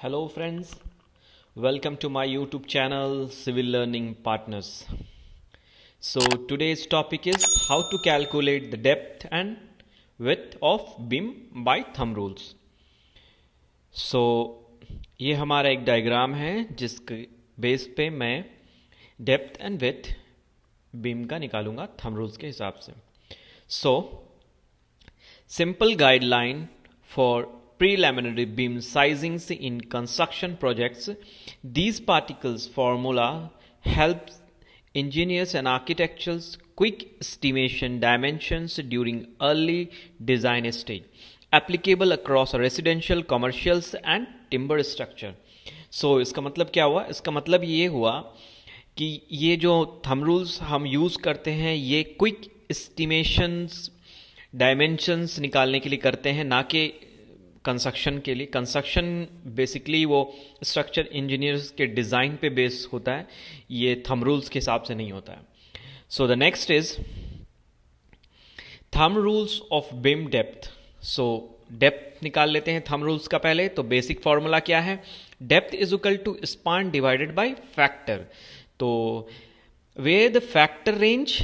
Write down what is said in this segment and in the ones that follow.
Hello friends, welcome to my YouTube channel Civil Learning Partners. So today's topic is how to calculate the depth and width of beam by thumb rules. So ये हमारा एक diagram है जिसके base पे मैं depth and width beam का निकालूंगा thumb rules के हिसाब से. So simple guideline for preliminary beam sizings in construction projects. These particles formula helps engineers and architects quick estimation dimensions during early design stage. Applicable across residential, commercials and timber structure. So इसका मतलब क्या हुआ? इसका मतलब ये हुआ कि ये जो थंब रूल्स हम यूज़ करते हैं ये क्विक एस्टिमेशंस डायमेंशंस निकालने के लिए करते हैं, ना कि कंस्ट्रक्शन के लिए. कंस्ट्रक्शन बेसिकली वो स्ट्रक्चर इंजीनियर्स के डिज़ाइन पे बेस होता है, ये थंब रूल्स के हिसाब से नहीं होता है. So the next is thumb rules of beam depth. So depth निकाल लेते हैं थंब रूल्स का पहले. तो बेसिक फॉर्मूला क्या है? Depth is equal to span divided by factor. तो where the factor range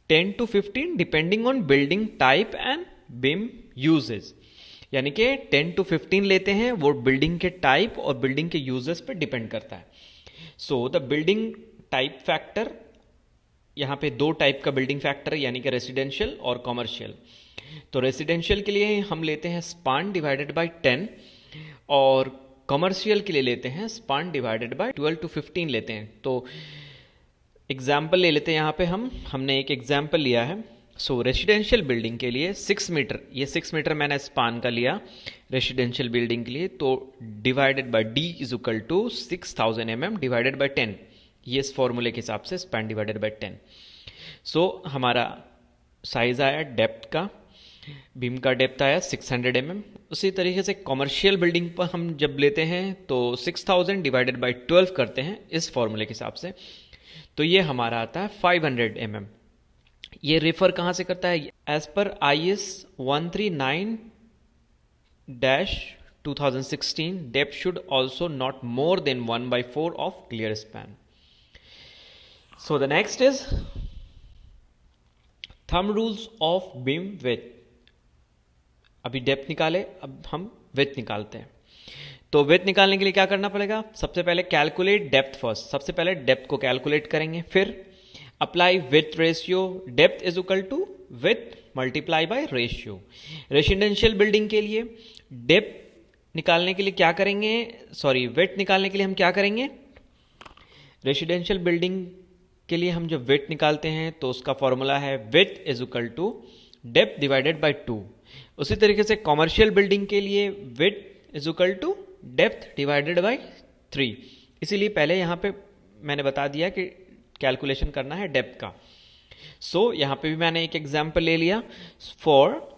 10 to 15 depending on building type and beam uses. यानी कि 10 to 15 लेते हैं, वो बिल्डिंग के टाइप और बिल्डिंग के यूजेस पे डिपेंड करता है. So the building type factor, यहाँ पे दो टाइप का बिल्डिंग फैक्टर है, यानी कि रेसिडेंशियल और कॉमर्शियल. तो रेसिडेंशियल के लिए हम लेते हैं स्पान डिवाइडेड बाय 10 और कॉमर्शियल के लिए लेते हैं स्पान डिवाइडेड बाय 12 to 15 लेते हैं. तो एग्जाम्पल ले लेते हैं. यहाँ पे हमने एक एग्जाम्पल लिया है. सो रेसिडेंशियल बिल्डिंग के लिए 6 मीटर, ये 6 मीटर मैंने स्पान का लिया रेसिडेंशियल बिल्डिंग के लिए. तो divided by D is equal to 6000 mm divided by 10. ये इस फॉर्मूले के हिसाब से स्पान डिवाइडेड बाय 10. सो हमारा साइज आया डेप्थ का, बीम का डेप्थ आया 600 mm. उसी तरीके से कॉमर्शियल बिल्डिंग पर हम जब लेते हैं तो 6000 डिवाइडेड बाय 12 करते हैं इस फॉर्मूले के हिसाब से. तो ये हमारा आता है 500 mm. ये रेफर कहाँ से करता है? As per IS 139-2016 depth should also not more than 1/4 of clear span. So the next is thumb rules of beam width. अभी डेप्थ निकाले, अब हम विड्थ निकालते हैं. तो विड्थ निकालने के लिए क्या करना पड़ेगा? सबसे पहले कैलकुलेट डेप्थ फर्स्ट. सबसे पहले डेप्थ को कैलकुलेट करेंगे, फिर apply width ratio. Depth is equal to width multiply by ratio. Residential building के लिए डेप्थ निकालने के लिए क्या करेंगे? सॉरी, विड्थ निकालने के लिए हम क्या करेंगे? रेसिडेंशियल बिल्डिंग के लिए हम जब विड्थ निकालते हैं तो उसका फॉर्मूला है width is equal to depth divided by 2. उसी तरीके से कॉमर्शियल बिल्डिंग के लिए width is equal to depth divided by 3. इसीलिए पहले यहाँ पे मैंने बता दिया कि कैलकुलेशन करना है डेप्थ का. सो यहाँ पे भी मैंने एक एग्जांपल ले लिया. For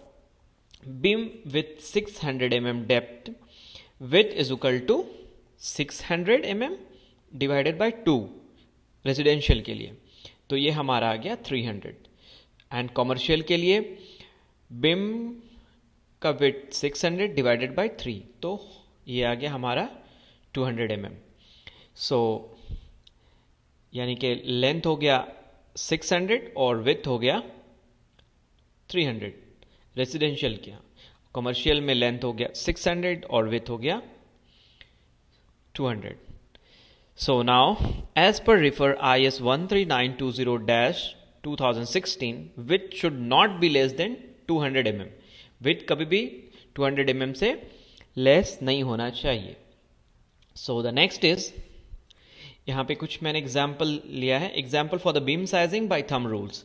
beam with 600 mm depth, width is equal to 600 mm divided by 2 residential के लिए. तो ये हमारा आ गया 300. एंड कॉमर्शियल के लिए बीम का विड्थ 600 डिवाइडेड बाय 3, तो ये आ गया हमारा 200 mm. सो यानी कि लेंथ हो गया 600 और विड्थ हो गया 300 रेसिडेंशियल किया. कॉमर्शियल में लेंथ हो गया 600 और विड्थ हो गया 200. So now as per refer IS 13920-2016 width should not be less than 200 mm. Width कभी भी 200 mm से लेस नहीं होना चाहिए. सो द नेक्स्ट इज, यहाँ पे कुछ मैंने एग्जाम्पल लिया है. Example for the beam sizing by thumb rules.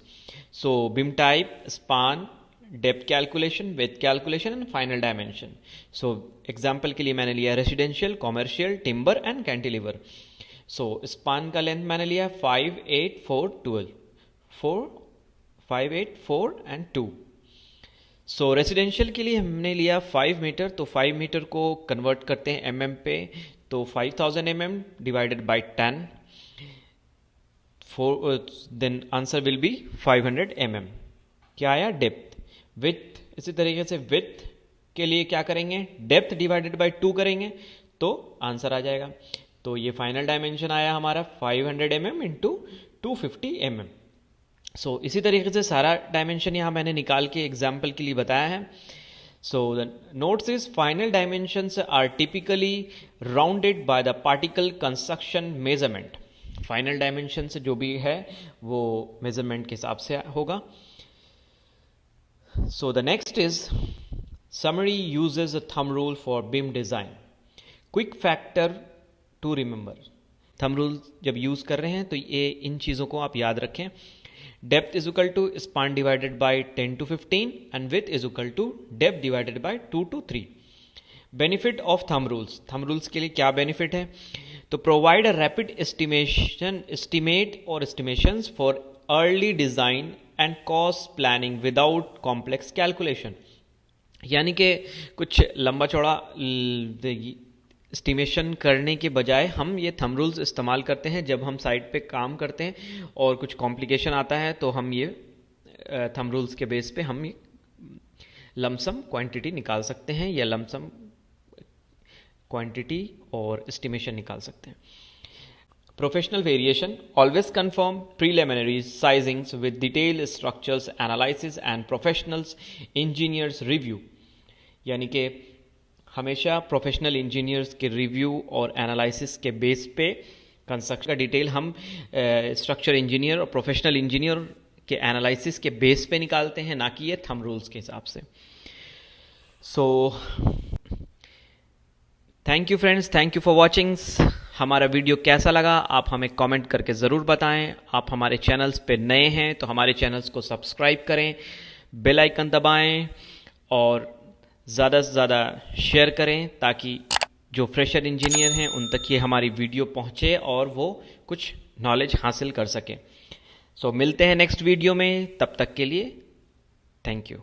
So beam type, span, depth calculation, width calculation and final dimension. So example के लिए मैंने लिया residential, commercial, timber and cantilever. So span का लेंथ मैंने लिया 5, 8, 4, 12. 5, 8, 4 एंड 2. सो रेसिडेंशियल के लिए हमने लिया 5 मीटर. तो 5 मीटर को कन्वर्ट करते हैं mm पे, तो 5000 mm divided by 10. Then answer will be 500 mm. क्या आया? डेप्थ. विड्थ इसी तरीके से विड्थ के लिए क्या करेंगे? डेप्थ डिवाइडेड बाय 2 करेंगे, तो आंसर आ जाएगा। तो ये फाइनल डायमेंशन आया हमारा 500 mm इंटू 250 mm। सो इसी तरीके से सारा डायमेंशन यहाँ मैंने निकाल के एग्जाम्पल के लिए बताया है। So the notes is final dimensions are typically rounded by the particle construction measurement. Final dimension जो भी है वो मेजरमेंट के हिसाब से होगा। So the next is summary uses a thumb rule for beam design. Quick factor to remember, thumb rule जब use कर रहे हैं तो ये इन चीजों को आप याद रखें। Depth is equal to span divided by 10 to 15 and width is equal to depth divided by 2 to 3। Benefit of thumb rules, thumb rules के लिए क्या बेनिफिट है? तो प्रोवाइड अ रैपिड एस्टिमेट और estimations for early design and cost planning without complex calculation. यानी कि कुछ लंबा चौड़ा एस्टिमेशन करने के बजाय हम ये थंब रूल्स इस्तेमाल करते हैं जब हम साइट पे काम करते हैं और कुछ कॉम्प्लिकेशन आता है, तो हम ये थंब रूल्स के बेस पे हम लमसम क्वांटिटी निकाल सकते हैं या लमसम क्वांटिटी और एस्टिमेशन निकाल सकते हैं। Professional variation, always confirm preliminary sizings with detail structures analysis and professionals engineers review. यानी कि हमेशा प्रोफेशनल इंजीनियर्स के रिव्यू और एनालिसिस के बेस पे कंस्ट्रक्शन का डिटेल हम स्ट्रक्चर इंजीनियर और प्रोफेशनल इंजीनियर के एनालिसिस के बेस पे निकालते हैं, ना कि ये थंब रूल्स के हिसाब से। So thank you friends, thank you for watching. हमारा वीडियो कैसा लगा आप हमें कमेंट करके ज़रूर बताएं। आप हमारे चैनल्स पे नए हैं तो हमारे चैनल्स को सब्सक्राइब करें, बेल आइकन दबाएं और ज़्यादा से ज़्यादा शेयर करें ताकि जो फ्रेशर इंजीनियर हैं उन तक ये हमारी वीडियो पहुंचे और वो कुछ नॉलेज हासिल कर सकें। सो मिलते हैं नेक्स्ट वीडियो में, तब तक के लिए थैंक यू।